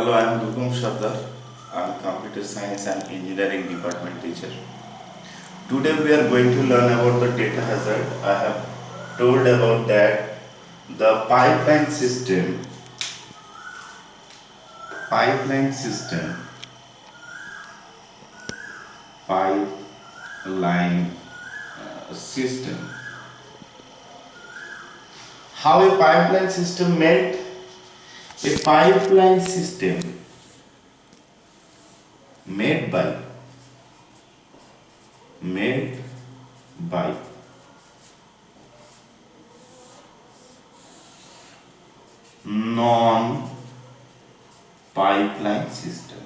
Hello, I am Dugam Shabdar. I am Computer Science and Engineering Department teacher. Today we are going to learn about the data hazard. I have told about that the pipeline system, pipeline system. How a pipeline system made? A pipeline system made by non pipeline system.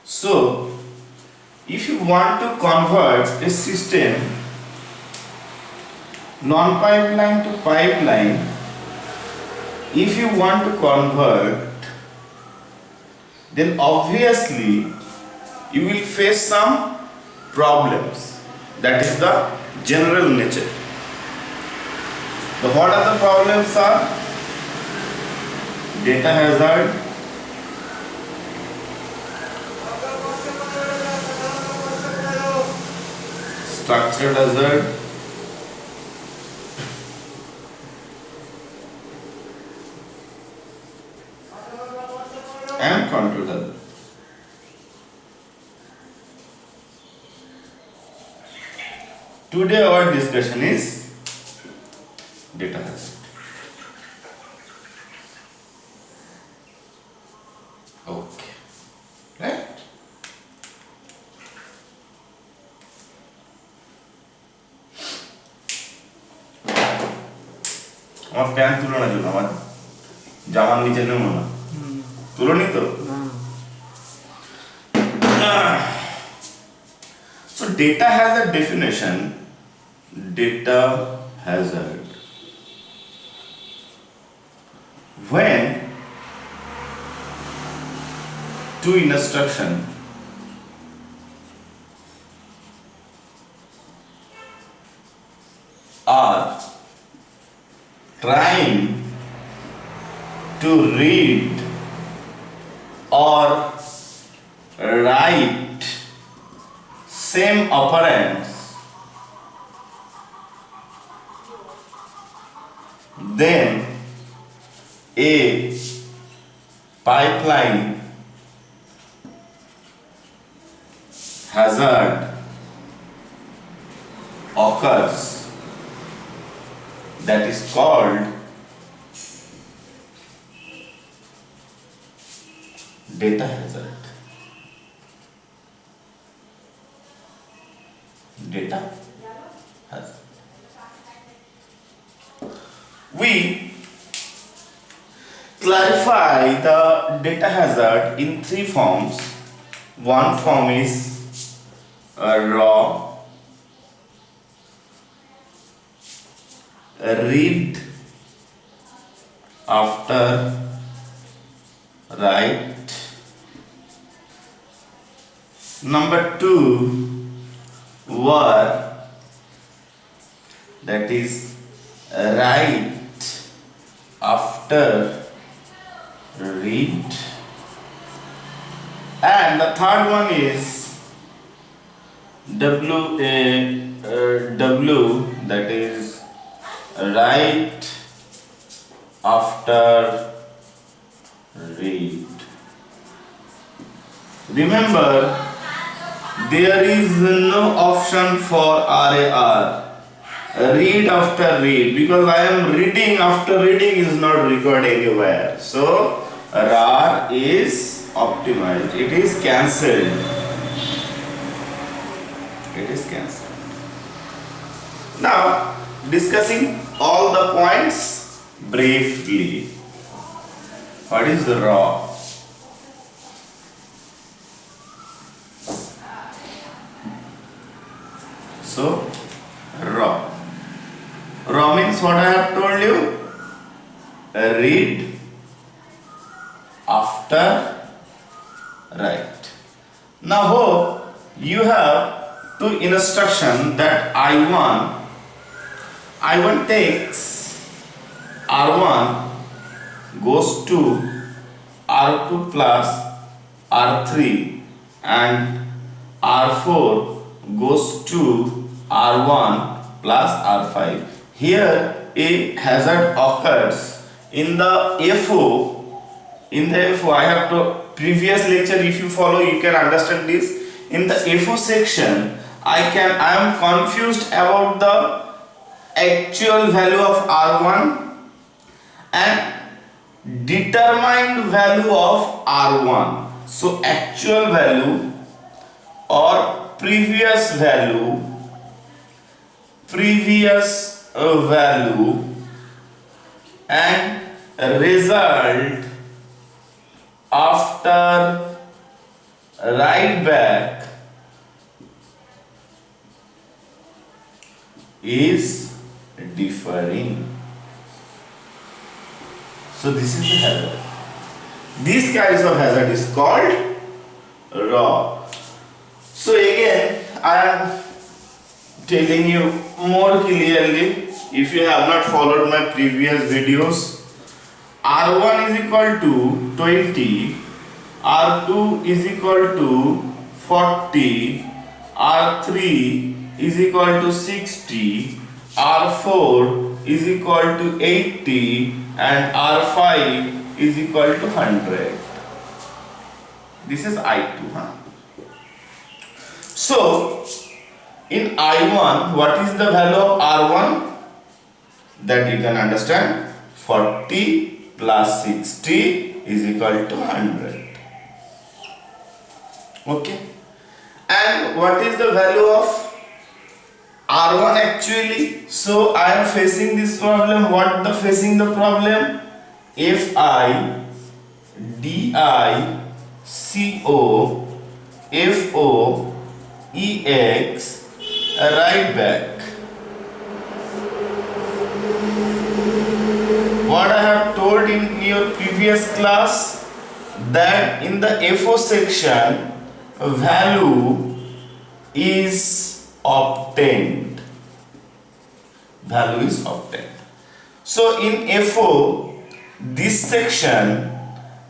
So if you want to convert a system non pipeline to pipeline, if you want to convert, then obviously you will face some problems. That is the general nature. What are the problems are? Data hazard, structural hazard, and control hazard. Today our discussion is data hazard. Okay, right? আমার pant তুলো না জন্য আমার জামার নিচে নেবো না তুলো নি তো So data hazard definition. Data hazard, when two instructions are trying to read or write same operands, then a pipeline hazard occurs, that is called data hazard. Data hazard. We clarify the data hazard in three forms. One form is raw, read after write. Number two, were, that is write after read, and the third one is W, that is write after read. Remember, there is no option for RAR, read after read, because I am reading after reading is not required anywhere. So RAR is optimized, it is cancelled. It is cancelled. Now discussing all the points briefly. What is the raw? So raw means what I have told you, read after write. Now hope you have two instruction that I1 takes R1 goes to R2 plus R3 and R4 goes to R1 plus R5. Here a hazard occurs in the FO. In the FO, I have to previous lecture, if you follow you can understand this. In the FO section I am confused about the actual value of R1 and determined value of R1. So actual value or previous value and result after write back is differing. So this is the hazard. These kinds of hazard is called raw. So again I am telling you more clearly, if you have not followed my previous videos. R1 is equal to 20, R2 is equal to 40, R3 is equal to 60, R4 is equal to 80 and R5 is equal to 100. This is I2. So in I1, what is the value of R1? That you can understand. 40 plus 60 is equal to 100. Okay. And what is the value of R1 actually? So I am facing this problem. What the facing the problem? Fi Di Co Fo Ex write back. What I have told in your previous class, that in the FO section value is obtained. Value is obtained. So in FO, this section,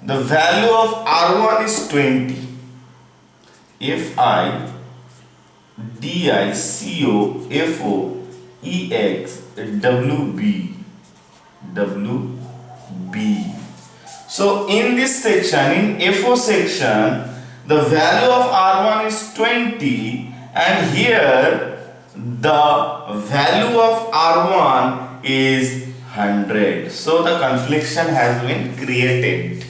the value of R1 is 20. Fi Di Co Fo Ex WB. So in this section, in FO section, the value of R1 is 20 and here the value of R1 is 100. So the confliction has been created.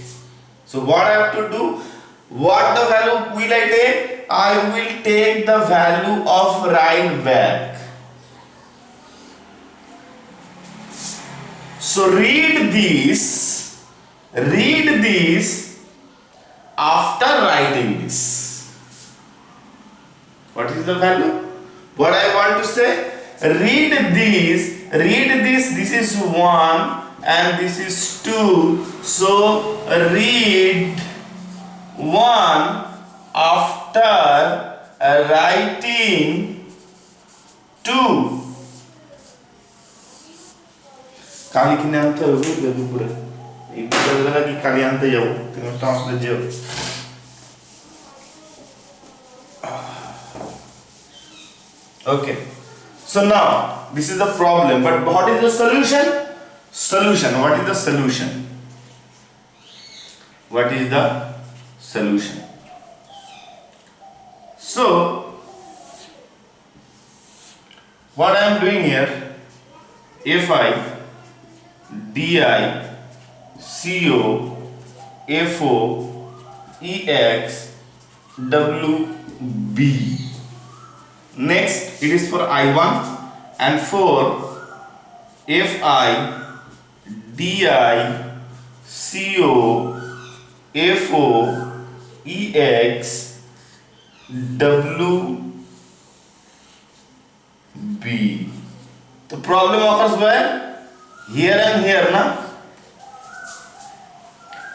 So what I have to do? What the value will I take? I will take the value of write back. So read this after writing this. What is the value? What I want to say? Read this is 1 and this is 2. So read 1 after writing 2. Kali kini anta udah dubur. Ibu dah lagi kali anta jauh. Tengok tang sudah jauh. Okay. So now this is the problem. But what is the solution? What is the solution? What is the solution? So what I am doing here, Fi Di Co Fo Ex WB. Next it is for I1 and for Fi Di Co Fo Ex WB. The problem occurs where? Here and here, na?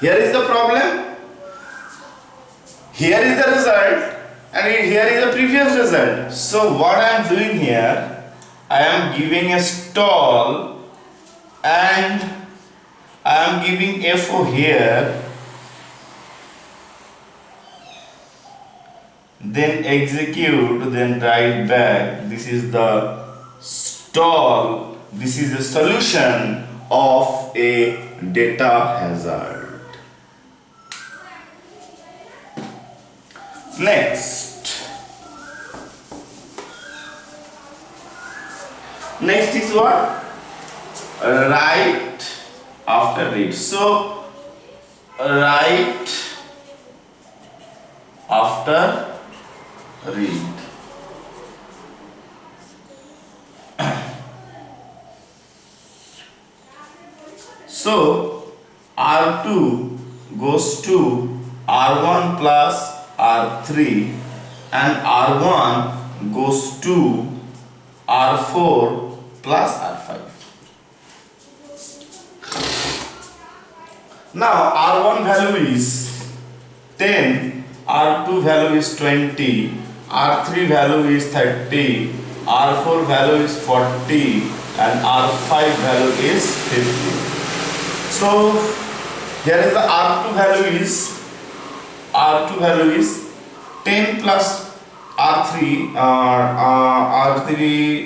Here is the problem. Here is the result and here is the previous result. So what I am doing here, I am giving a stall and I am giving FO here, then execute, then write back. This is the stall. This is the solution of a data hazard. Next is what? Write after read. So write after read. So R2 goes to R1 plus R3 and R1 goes to R4 plus R5. Now R1 value is 10, R2 value is 20, R3 value is 30, R4 value is 40 and R5 value is 50. So here is the R2 value is 10 plus R3, R3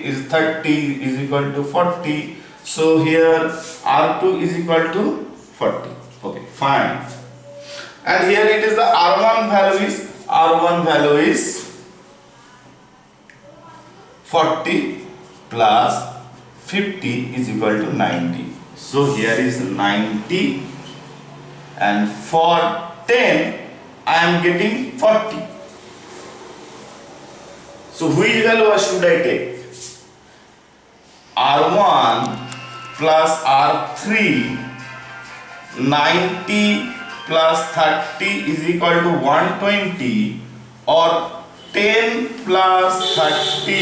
is 30 is equal to 40. So here R2 is equal to 40. Okay, fine. And here it is the R1 value is 40 plus 50 is equal to 90. So here is 90 and for 10 I am getting 40. So which value should I take? R1 plus R3, 90 plus 30 is equal to 120 or 10 plus 30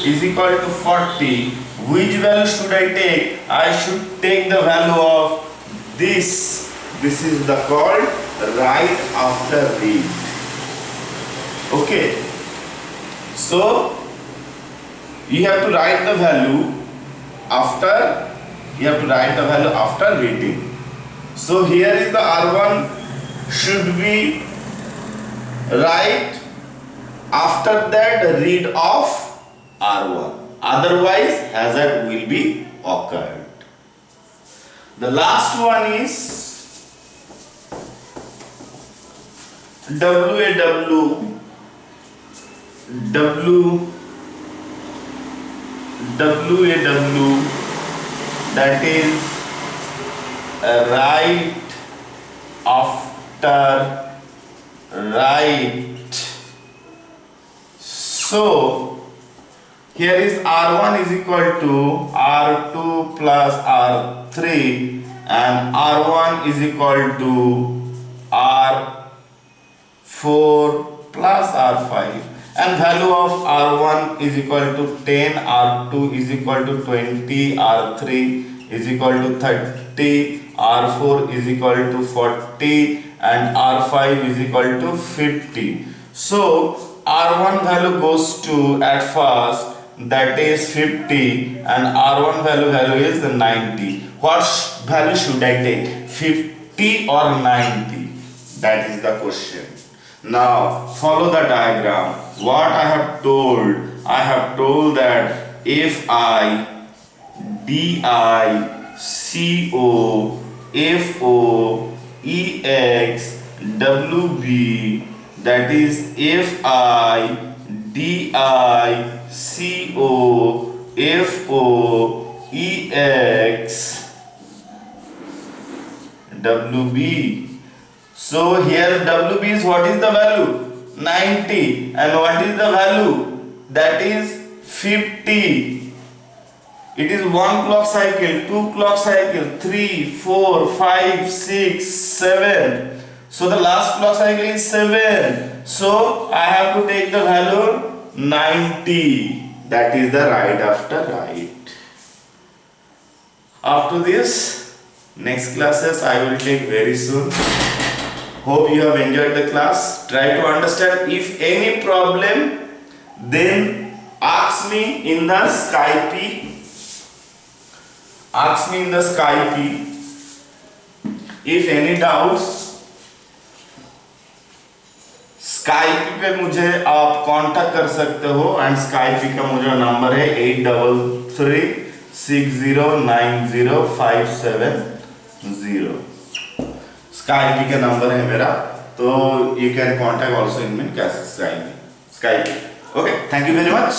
is equal to 40. Which value should I take? I should take the value of this. This is the called write after read. Okay. So you have to write the value after reading. So here is the R1 should be write after that read of R1. Otherwise hazard will be occurred. The last one is WAW, that is write after write. So here is R1 is equal to R2 plus R3 and R1 is equal to R4 plus R5 and value of R1 is equal to 10, R2 is equal to 20, R3 is equal to 30, R4 is equal to 40 and R5 is equal to 50. So R1 value goes to at first that is 50 and R1 value is 90. What value should I take? 50 or 90? That is the question. Now follow the diagram. What I have told that if I DICO FO EX WB, that is FI DICO FO EX WB. So here WB is what is the value? 90 and what is the value? That is 50. It is 1 clock cycle, 2 clock cycle, 3, 4, 5, 6, 7. So the last clock cycle is 7. So I have to take the value 90. That is the write after write. After this, next classes I will take very soon. Hope you have enjoyed the class. Try to understand. If any problem, then ask me in the Skype. If any doubts Skype पे मुझे आप contact कर सकते हो and Skype का मुझे number है 8336090570। Skype का नंबर है मेरा, तो you can contact also in mean Skype. Okay, thank you very much.